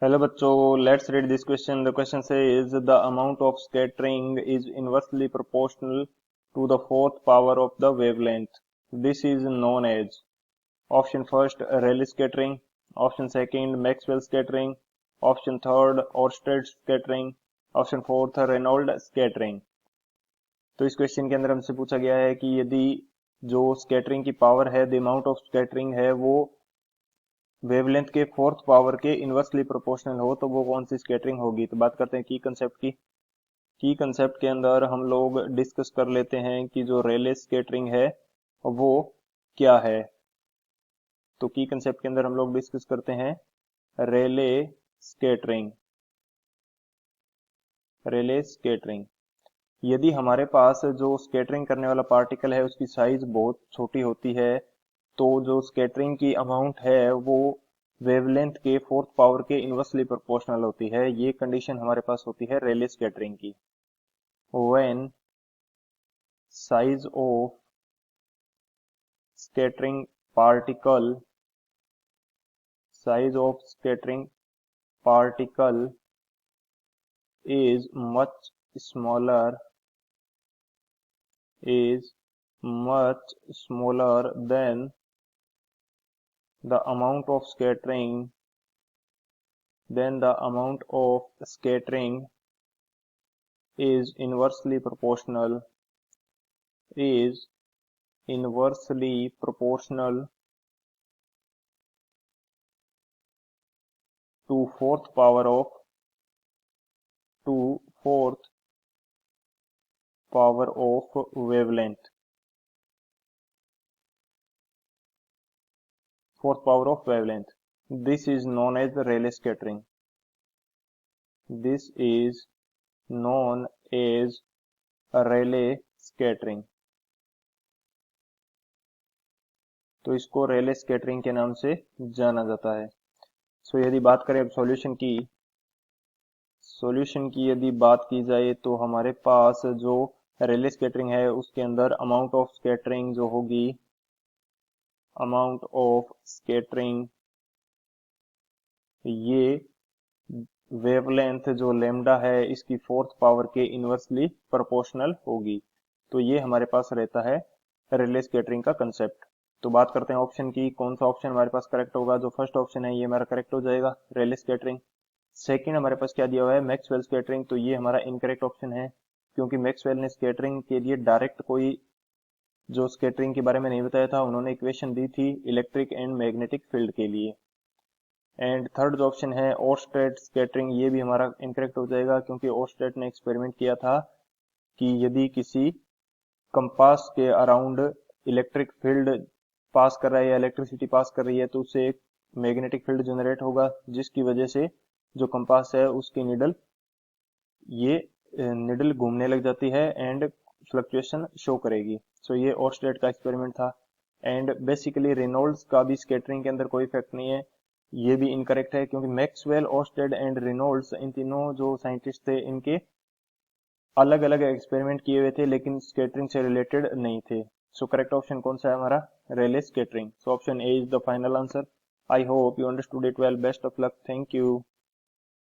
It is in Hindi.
हेलो बच्चों, let's read this question. The question says the amount of scattering is inversely proportional to the fourth power of the wavelength. This is known as option first Rayleigh scattering, option second Maxwell scattering, option third Oersted scattering, option fourth Reynold scattering. तो इस क्वेश्चन के अंदर हमसे पूछा गया है कि यदि जो स्कैटरिंग की पावर है, द अमाउंट ऑफ स्कैटरिंग है, वो वेवलेंथ के फोर्थ पावर के इनवर्सली प्रोपोर्शनल हो तो वो कौन सी स्कैटरिंग होगी। तो बात करते हैं की कंसेप्ट की। की कंसेप्ट के अंदर हम लोग डिस्कस कर लेते हैं कि जो रेले स्कैटरिंग है वो क्या है। तो की कंसेप्ट के अंदर हम लोग डिस्कस करते हैं रेले स्कैटरिंग। रेले स्कैटरिंग, यदि हमारे पास जो स्कैटरिंग करने वाला पार्टिकल है उसकी साइज बहुत छोटी होती है तो जो स्कैटरिंग की अमाउंट है वो वेवलेंथ के फोर्थ पावर के इनवर्सली प्रोपोर्शनल होती है। ये कंडीशन हमारे पास होती है रेले स्कैटरिंग की। When size of scattering particle size of scattering particle is much smaller is much smaller than the amount of scattering is inversely proportional to fourth power of wavelength. Fourth power of wavelength. This is known as Rayleigh scattering. This is known as Rayleigh scattering. तो इसको रेले स्कैटरिंग के नाम से जाना जाता है। सो यदि बात करें अब सॉल्यूशन की यदि बात की जाए तो हमारे पास जो रेले स्कैटरिंग है उसके अंदर अमाउंट ऑफ स्कैटरिंग जो होगी, अमाउंट ऑफ स्कैटरिंग ये वेवलेंथ जो लेमडा है इसकी फोर्थ पावर के इनवर्सली प्रोपोर्शनल होगी। तो ये हमारे पास रहता है रेले स्कैटरिंग का कंसेप्ट। तो बात करते हैं ऑप्शन की, कौन सा ऑप्शन हमारे पास करेक्ट होगा। जो फर्स्ट ऑप्शन है ये हमारा करेक्ट हो जाएगा, रेले स्कैटरिंग। सेकंड हमारे पास क्या दिया हुआ है, मैक्सवेल स्कैटरिंग। तो ये हमारा इनकरेक्ट ऑप्शन है क्योंकि मैक्सवेल ने स्कैटरिंग के लिए डायरेक्ट कोई जो स्कैटरिंग के बारे में नहीं बताया था, उन्होंने इक्वेशन दी थी इलेक्ट्रिक एंड मैग्नेटिक फील्ड के लिए। एंड थर्ड जो ऑप्शन है ओर्स्टेड स्कैटरिंग, ये भी हमारा इनकरेक्ट हो जाएगा क्योंकि ओर्स्टेड ने एक्सपेरिमेंट किया था कि यदि किसी कंपास के अराउंड इलेक्ट्रिक फील्ड पास कर रहा है या इलेक्ट्रिसिटी पास कर रही है तो उससे एक मैग्नेटिक फील्ड जनरेट होगा जिसकी वजह से जो कंपास है उसकी ये निडल घूमने लग जाती है एंड फ्लक्चुएशन शो करेगी। सो ये ओर्स्टेड का एक्सपेरिमेंट था। एंड बेसिकली रेनॉल्ड्स का भी स्कैटरिंग के अंदर कोई इफेक्ट नहीं है, ये भी इनकरेक्ट है क्योंकि मैक्सवेल, ओर्स्टेड एंड रेनॉल्ड्स इन तीनों जो साइंटिस्ट थे इनके अलग अलग एक्सपेरिमेंट किए हुए थे लेकिन स्कैटरिंग से रिलेटेड नहीं थे। सो करेक्ट ऑप्शन कौन सा है हमारा, Rayleigh scattering. So option A is the final answer. I hope you understood it well. Best of luck, thank you.